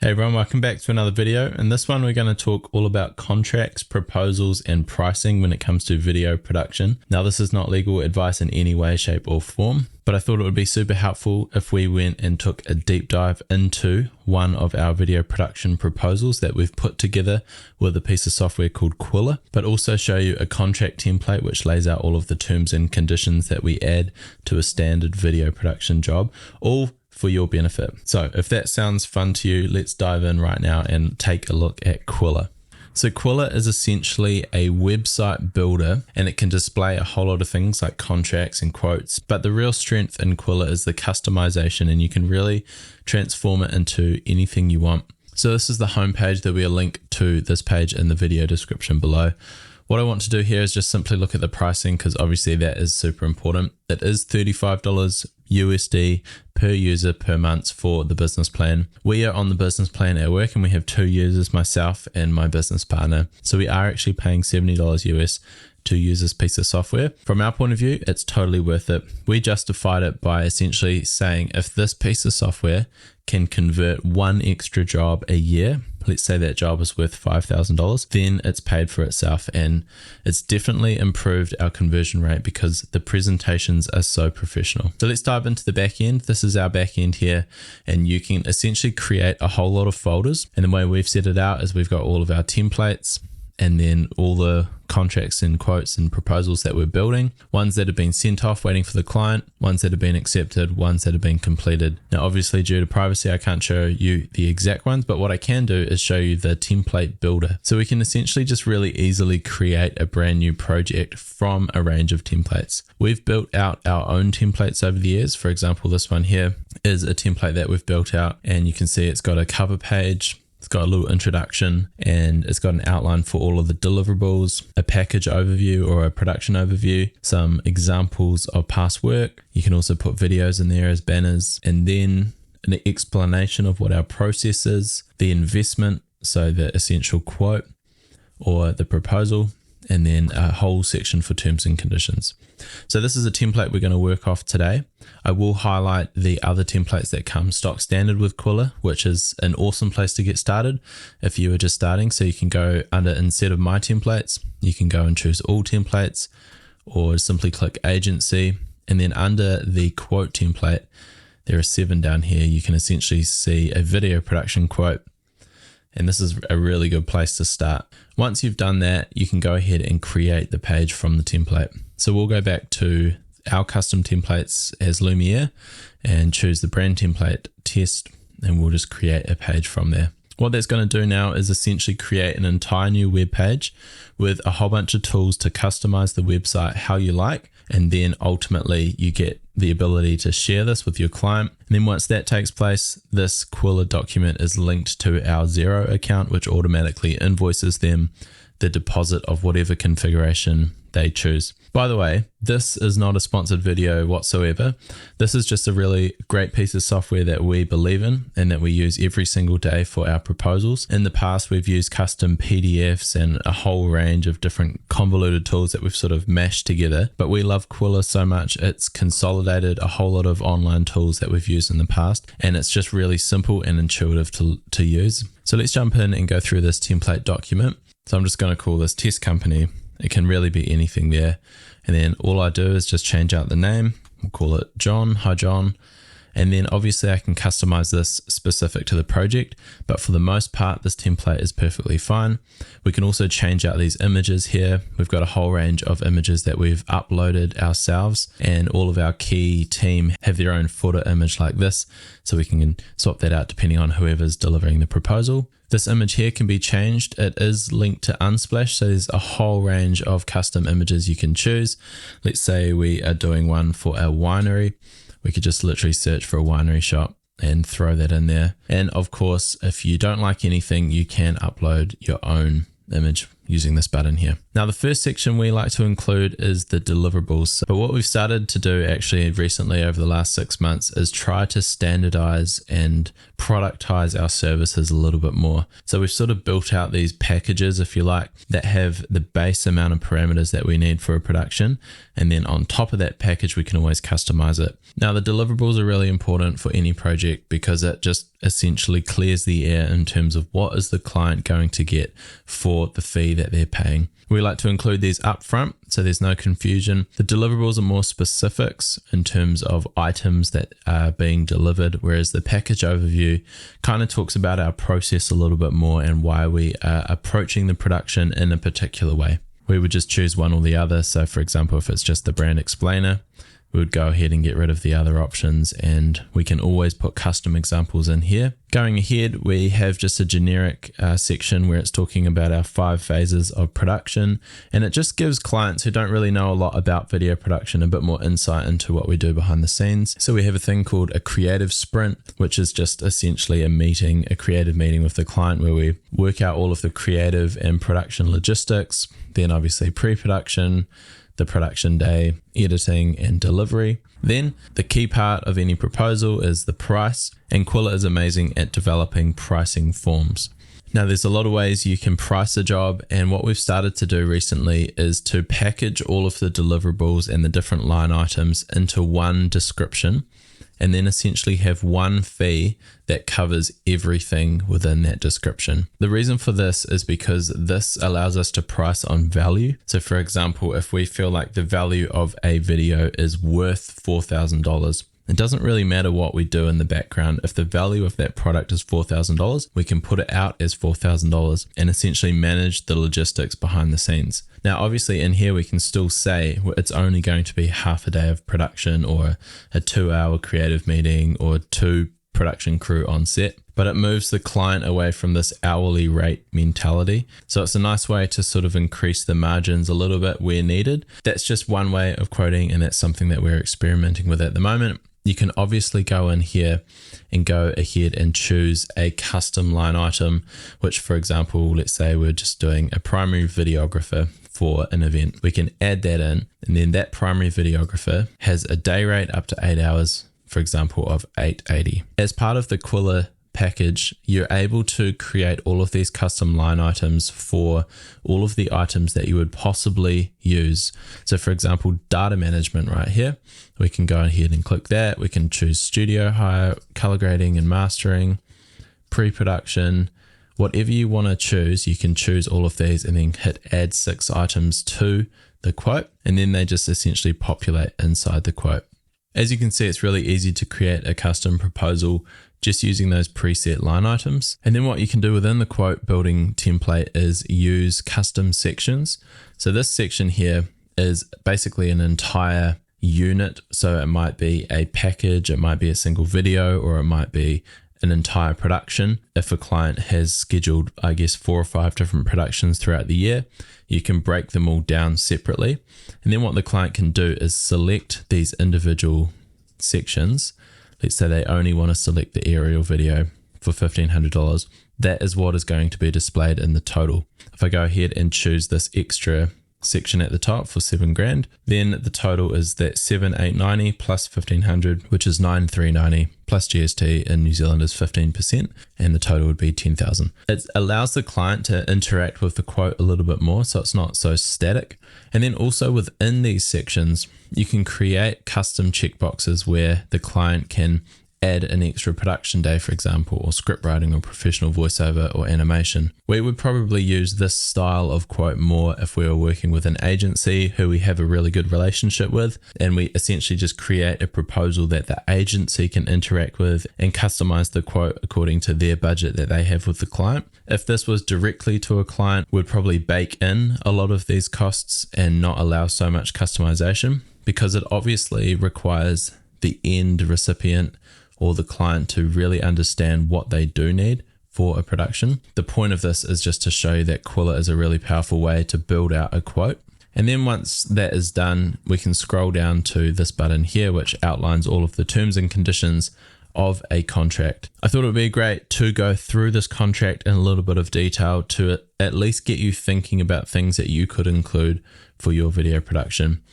Hey everyone, welcome back to another video. In this one, we're going to talk all about contracts, proposals, and pricing when it comes to video production. Now, this is not legal advice in any way, shape, or form, but I thought it would be super helpful if we went and took a deep dive into one of our video production proposals that we've put together with a piece of software called Qwilr, but also show you a contract template which lays out all of the terms and conditions that we add to a standard video production job, all for your benefit. So if that sounds fun to you, let's dive in right now and take a look at Qwilr. So Qwilr is essentially a website builder, and it can display a whole lot of things like contracts and quotes, but the real strength in Qwilr is the customization, and you can really transform it into anything you want. So this is the homepage. There'll be a link to this page in the video description below. What I want to do here is just simply look at the pricing, because obviously that is super important. It is $35 USD per user per month for the business plan. We are on the business plan at work, and we have 2 users, myself and my business partner. So we are actually paying $70 US to use this piece of software. From our point of view, it's totally worth it. We justified it by essentially saying if this piece of software can convert one extra job a year, let's say that job is worth $5,000, then it's paid for itself, and it's definitely improved our conversion rate because the presentations are so professional. So let's dive into the back end. This is our back end here, and you can essentially create a whole lot of folders. And the way we've set it out is we've got all of our templates, and then all the contracts and quotes and proposals that we're building, ones that have been sent off waiting for the client, ones that have been accepted, ones that have been completed. Now, obviously due to privacy, I can't show you the exact ones, but what I can do is show you the template builder. So we can essentially just really easily create a brand new project from a range of templates. We've built out our own templates over the years. For example, this one here is a template that we've built out, and you can see it's got a cover page. It's got a little introduction, and it's got an outline for all of the deliverables, a package overview or a production overview, some examples of past work. You can also put videos in there as banners, and then an explanation of what our process is, the investment, so the essential quote or the proposal, and then a whole section for terms and conditions. So this is a template we're going to work off today. I will highlight the other templates that come stock standard with Qwilr, which is an awesome place to get started if you are just starting. So you can go under instead of my templates, you can go and choose all templates, or simply click agency. And then under the quote template, there are 7 down here. You can essentially see a video production quote. And this is a really good place to start. Once you've done that, you can go ahead and create the page from the template. So we'll go back to our custom templates as Lumiere and choose the brand template test, and we'll just create a page from there. What that's going to do now is essentially create an entire new web page with a whole bunch of tools to customize the website how you like. And then ultimately you get the ability to share this with your client. And then once that takes place, this Qwilr document is linked to our Xero account, which automatically invoices them the deposit of whatever configuration they choose. By the way, this is not a sponsored video whatsoever. This is just a really great piece of software that we believe in and that we use every single day for our proposals. In the past, we've used custom PDFs and a whole range of different convoluted tools that we've sort of mashed together, but we love Qwilr so much. It's consolidated a whole lot of online tools that we've used in the past, and it's just really simple and intuitive to use. So let's jump in and go through this template document. So I'm just going to call this test company. It can really be anything there. And then all I do is just change out the name. We'll call it John. Hi, John. And then obviously I can customize this specific to the project, but for the most part, this template is perfectly fine. We can also change out these images here. We've got a whole range of images that we've uploaded ourselves, and all of our key team have their own footer image like this. So we can swap that out depending on whoever's delivering the proposal. This image here can be changed. It is linked to Unsplash, so there's a whole range of custom images you can choose. Let's say we are doing one for a winery. We could just literally search for a winery shop and throw that in there. And of course, if you don't like anything, you can upload your own image using this button here. Now, the first section we like to include is the deliverables. But what we've started to do actually recently over the last 6 months is try to standardize and productize our services a little bit more. So we've sort of built out these packages, if you like, that have the base amount of parameters that we need for a production. And then on top of that package, we can always customize it. Now, the deliverables are really important for any project because it just essentially clears the air in terms of what is the client going to get for the fee that they're paying. We like to include these up front so there's no confusion. The deliverables are more specifics in terms of items that are being delivered, whereas the package overview kind of talks about our process a little bit more and why we are approaching the production in a particular way. We would just choose one or the other. So for example, if it's just the brand explainer, we would go ahead and get rid of the other options, and we can always put custom examples in here. Going ahead, we have just a generic section where it's talking about our 5 phases of production, and it just gives clients who don't really know a lot about video production a bit more insight into what we do behind the scenes. So we have a thing called a creative sprint, which is just essentially a creative meeting with the client where we work out all of the creative and production logistics, then obviously pre-production, the production day, editing, and delivery. Then the key part of any proposal is the price, and Qwilr is amazing at developing pricing forms. Now, there's a lot of ways you can price a job, and what we've started to do recently is to package all of the deliverables and the different line items into one description, and then essentially have one fee that covers everything within that description. The reason for this is because this allows us to price on value. So for example, if we feel like the value of a video is worth $4,000, it doesn't really matter what we do in the background. If the value of that product is $4,000, we can put it out as $4,000 and essentially manage the logistics behind the scenes. Now, obviously in here, we can still say it's only going to be half a day of production or a 2-hour creative meeting or 2 production crew on set, but it moves the client away from this hourly rate mentality. So it's a nice way to sort of increase the margins a little bit where needed. That's just one way of quoting, and that's something that we're experimenting with at the moment. You can obviously go in here and go ahead and choose a custom line item, which for example, let's say we're just doing a primary videographer for an event. We can add that in, and then that primary videographer has a day rate up to 8 hours, for example, of $880. As part of the Qwilr package, you're able to create all of these custom line items for all of the items that you would possibly use. So for example, data management right here, we can go ahead and click that. We can choose studio hire, color grading and mastering, pre-production, whatever you want to choose, you can choose all of these and then hit add 6 items to the quote, and then they just essentially populate inside the quote. As you can see, it's really easy to create a custom proposal just using those preset line items. And then what you can do within the quote building template is use custom sections. So this section here is basically an entire unit. So it might be a package, it might be a single video, or it might be an entire production. If a client has scheduled, I guess, 4 or 5 different productions throughout the year, you can break them all down separately. And then what the client can do is select these individual sections. Let's say they only want to select the aerial video for $1,500. That is what is going to be displayed in the total. If I go ahead and choose this extra section at the top for $7,000, then the total is that $7,890 plus $1,500, which is $9,390 plus GST in New Zealand is 15%, and the total would be $10,000. It allows the client to interact with the quote a little bit more, so it's not so static. And then also within these sections, you can create custom checkboxes where the client can add an extra production day, for example, or script writing or professional voiceover or animation. We would probably use this style of quote more if we were working with an agency who we have a really good relationship with, and we essentially just create a proposal that the agency can interact with and customize the quote according to their budget that they have with the client. If this was directly to a client, we'd probably bake in a lot of these costs and not allow so much customization, because it obviously requires the end recipient or the client to really understand what they do need for a production. The point of this is just to show you that Qwilr is a really powerful way to build out a quote. And then once that is done, we can scroll down to this button here, which outlines all of the terms and conditions of a contract. I thought it would be great to go through this contract in a little bit of detail to at least get you thinking about things that you could include for your video production.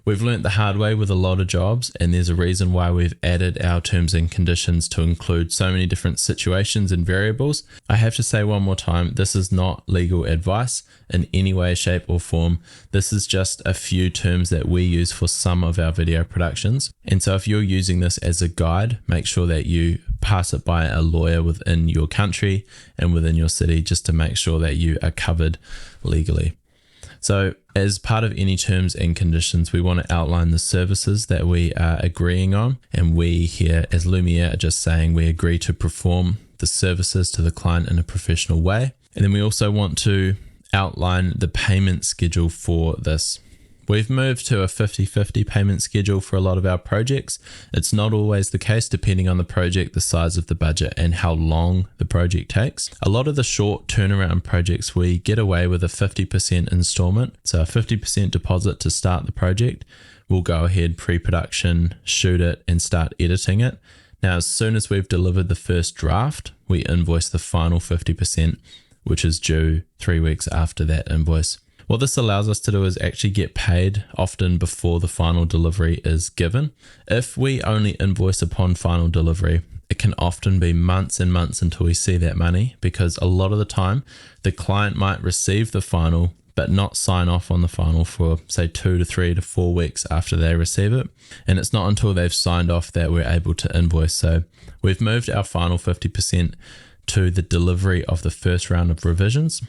We've learnt the hard way with a lot of jobs, and there's a reason why we've added our terms and conditions to include so many different situations and variables. I have to say one more time, this is not legal advice in any way, shape or form. This is just a few terms that we use for some of our video productions. And so if you're using this as a guide, make sure that you pass it by a lawyer within your country and within your city, just to make sure that you are covered legally. So as part of any terms and conditions, we want to outline the services that we are agreeing on. And we here as Lumiere are just saying we agree to perform the services to the client in a professional way. And then we also want to outline the payment schedule for this. We've moved to a 50-50 payment schedule for a lot of our projects. It's not always the case depending on the project, the size of the budget, and how long the project takes. A lot of the short turnaround projects, we get away with a 50% installment. So a 50% deposit to start the project. We'll go ahead, pre-production, shoot it, and start editing it. Now, as soon as we've delivered the first draft, we invoice the final 50%, which is due 3 weeks after that invoice. What this allows us to do is actually get paid often before the final delivery is given. If we only invoice upon final delivery, it can often be months and months until we see that money, because a lot of the time the client might receive the final but not sign off on the final for say 2 to 3 to 4 weeks after they receive it. And it's not until they've signed off that we're able to invoice. So we've moved our final 50% to the delivery of the first round of revisions.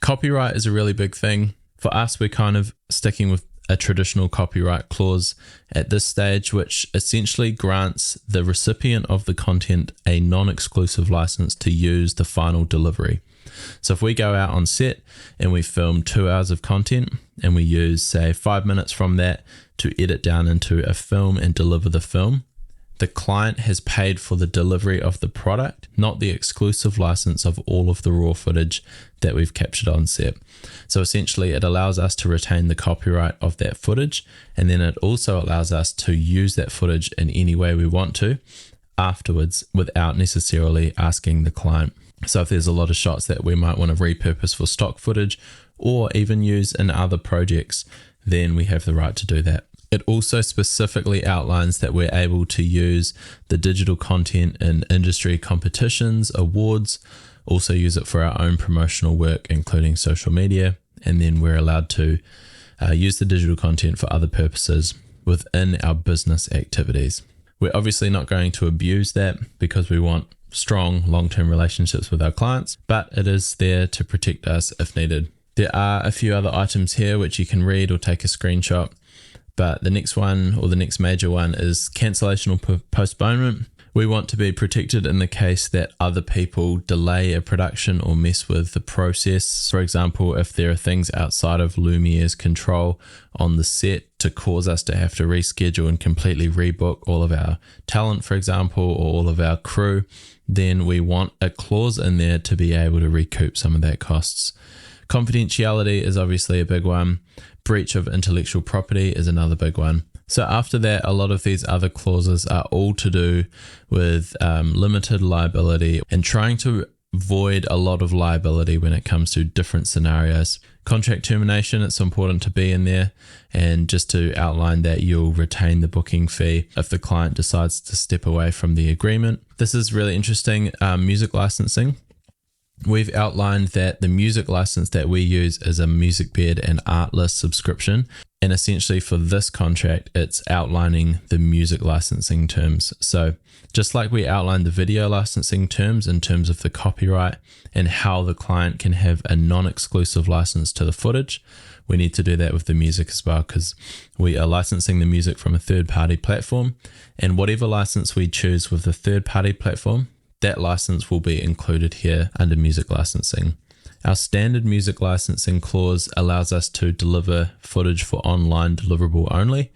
Copyright is a really big thing. For us, we're kind of sticking with a traditional copyright clause at this stage, which essentially grants the recipient of the content a non-exclusive license to use the final delivery. So if we go out on set and we film 2 hours of content and we use, say, 5 minutes from that to edit down into a film and deliver the film, the client has paid for the delivery of the product, not the exclusive license of all of the raw footage that we've captured on set. So essentially it allows us to retain the copyright of that footage, and then it also allows us to use that footage in any way we want to afterwards without necessarily asking the client. So if there's a lot of shots that we might want to repurpose for stock footage or even use in other projects, then we have the right to do that. It also specifically outlines that we're able to use the digital content in industry competitions, awards, also use it for our own promotional work, including social media, and then we're allowed to use the digital content for other purposes within our business activities. We're obviously not going to abuse that because we want strong long-term relationships with our clients, but it is there to protect us if needed. There are a few other items here which you can read or take a screenshot. But the next one, or the next major one, is cancellation or postponement. We want to be protected in the case that other people delay a production or mess with the process. For example, if there are things outside of Lumiere's control on the set to cause us to have to reschedule and completely rebook all of our talent, for example, or all of our crew, then we want a clause in there to be able to recoup some of that costs. Confidentiality is obviously a big one. Breach of intellectual property is another big one. So after that, a lot of these other clauses are all to do with limited liability and trying to void a lot of liability when it comes to different scenarios. Contract termination, it's important to be in there, and just to outline that you'll retain the booking fee if the client decides to step away from the agreement. This is really interesting. Music licensing. We've outlined that the music license that we use is a Musicbed and Artlist subscription. And essentially for this contract, it's outlining the music licensing terms. So just like we outlined the video licensing terms in terms of the copyright and how the client can have a non-exclusive license to the footage, we need to do that with the music as well, because we are licensing the music from a third-party platform. And whatever license we choose with the third-party platform, that license will be included here under music licensing. Our standard music licensing clause allows us to deliver footage for online deliverable only.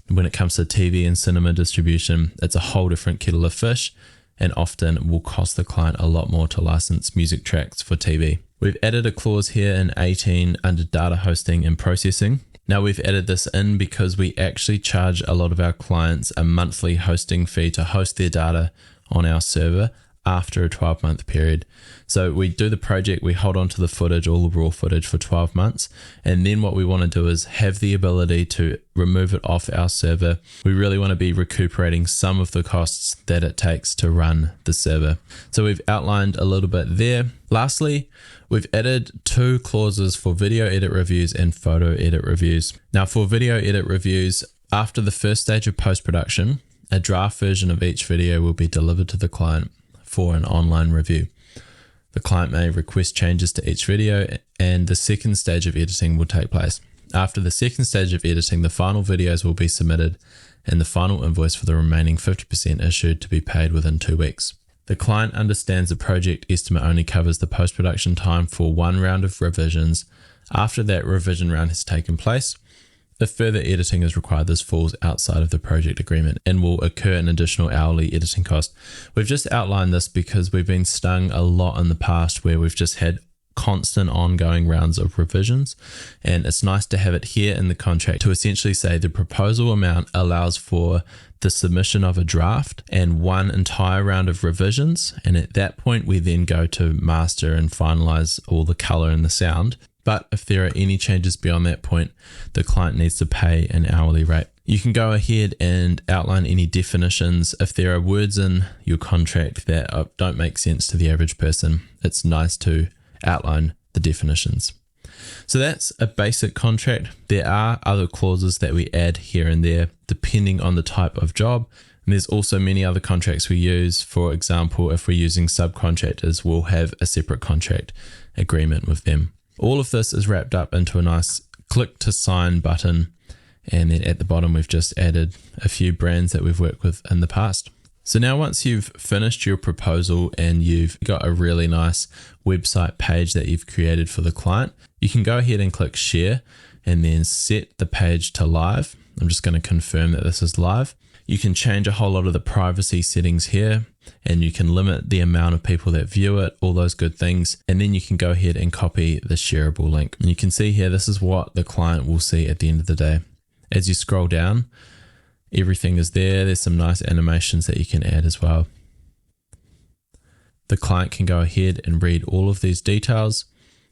When it comes to TV and cinema distribution, it's a whole different kettle of fish, and often it will cost the client a lot more to license music tracks for TV. We've added a clause here in 18 under data hosting and processing. Now we've added this in because we actually charge a lot of our clients a monthly hosting fee to host their data on our server after a 12-month period. So we do the project, we hold on to the footage, all the raw footage for 12 months. And then what we want to do is have the ability to remove it off our server. We really want to be recuperating some of the costs that it takes to run the server. So we've outlined a little bit there. Lastly, we've added 2 clauses for video edit reviews and photo edit reviews. Now for video edit reviews, after the first stage of post-production, a draft version of each video will be delivered to the client for an online review. The client may request changes to each video, and the second stage of editing will take place. After the second stage of editing, the final videos will be submitted and the final invoice for the remaining 50% issued to be paid within 2 weeks. The client understands the project estimate only covers the post-production time for 1 round of revisions. After that revision round has taken place, if further editing is required, this falls outside of the project agreement and will occur an additional hourly editing cost. We've just outlined this because we've been stung a lot in the past where we've just had constant ongoing rounds of revisions, and it's nice to have it here in the contract to essentially say the proposal amount allows for the submission of a draft and 1 entire round of revisions, and at that point we then go to master and finalize all the color and the sound. But if there are any changes beyond that point, the client needs to pay an hourly rate. You can go ahead and outline any definitions. If there are words in your contract that don't make sense to the average person, it's nice to outline the definitions. So that's a basic contract. There are other clauses that we add here and there depending on the type of job. And there's also many other contracts we use. For example, if we're using subcontractors, we'll have a separate contract agreement with them. All of this is wrapped up into a nice click to sign button. And then at the bottom, we've just added a few brands that we've worked with in the past. So now once you've finished your proposal and you've got a really nice website page that you've created for the client, you can go ahead and click share and then set the page to live. I'm just going to confirm that this is live. You can change a whole lot of the privacy settings here, and you can limit the amount of people that view it, all those good things. And then you can go ahead and copy the shareable link. And you can see here, this is what the client will see at the end of the day. As you scroll down, everything is there. There's some nice animations that you can add as well. The client can go ahead and read all of these details.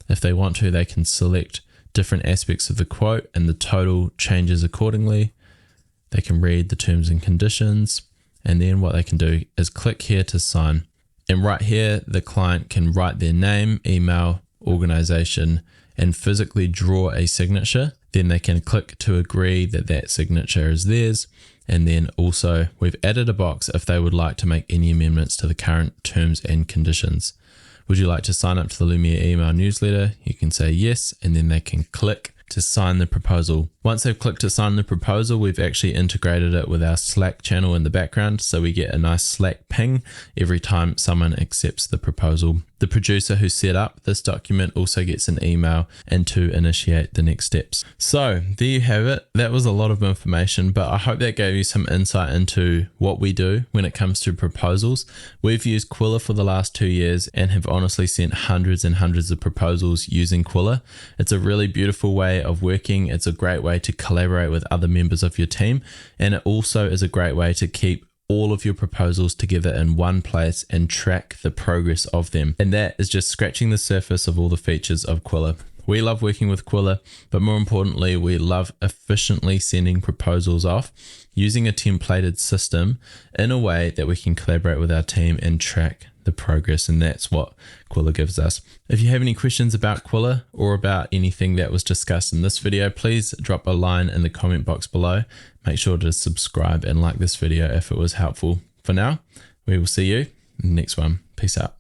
If they want to, they can select different aspects of the quote and the total changes accordingly. They can read the terms and conditions, and then what they can do is click here to sign. And right here, the client can write their name, email, organization, and physically draw a signature. Then they can click to agree that that signature is theirs. And then also we've added a box if they would like to make any amendments to the current terms and conditions. Would you like to sign up to the Lumiere email newsletter? You can say yes, and then they can click to sign the proposal. Once they've clicked to sign the proposal, we've actually integrated it with our Slack channel in the background, so we get a nice Slack ping every time someone accepts the proposal. The producer who set up this document also gets an email and to initiate the next steps. So there you have it. That was a lot of information, but I hope that gave you some insight into what we do when it comes to proposals. We've used Qwilr for the last 2 years and have honestly sent hundreds and hundreds of proposals using Qwilr. It's a really beautiful way of working. It's a great way to collaborate with other members of your team, and it also is a great way to keep all of your proposals together in one place and track the progress of them. And that is just scratching the surface of all the features of Qwilr. We love working with Qwilr, but more importantly, we love efficiently sending proposals off using a templated system in a way that we can collaborate with our team and track the progress, and that's what Qwilr gives us. If you have any questions about Qwilr or about anything that was discussed in this video, please drop a line in the comment box below. Make sure to subscribe and like this video if it was helpful. For now, we will see you in the next one. Peace out.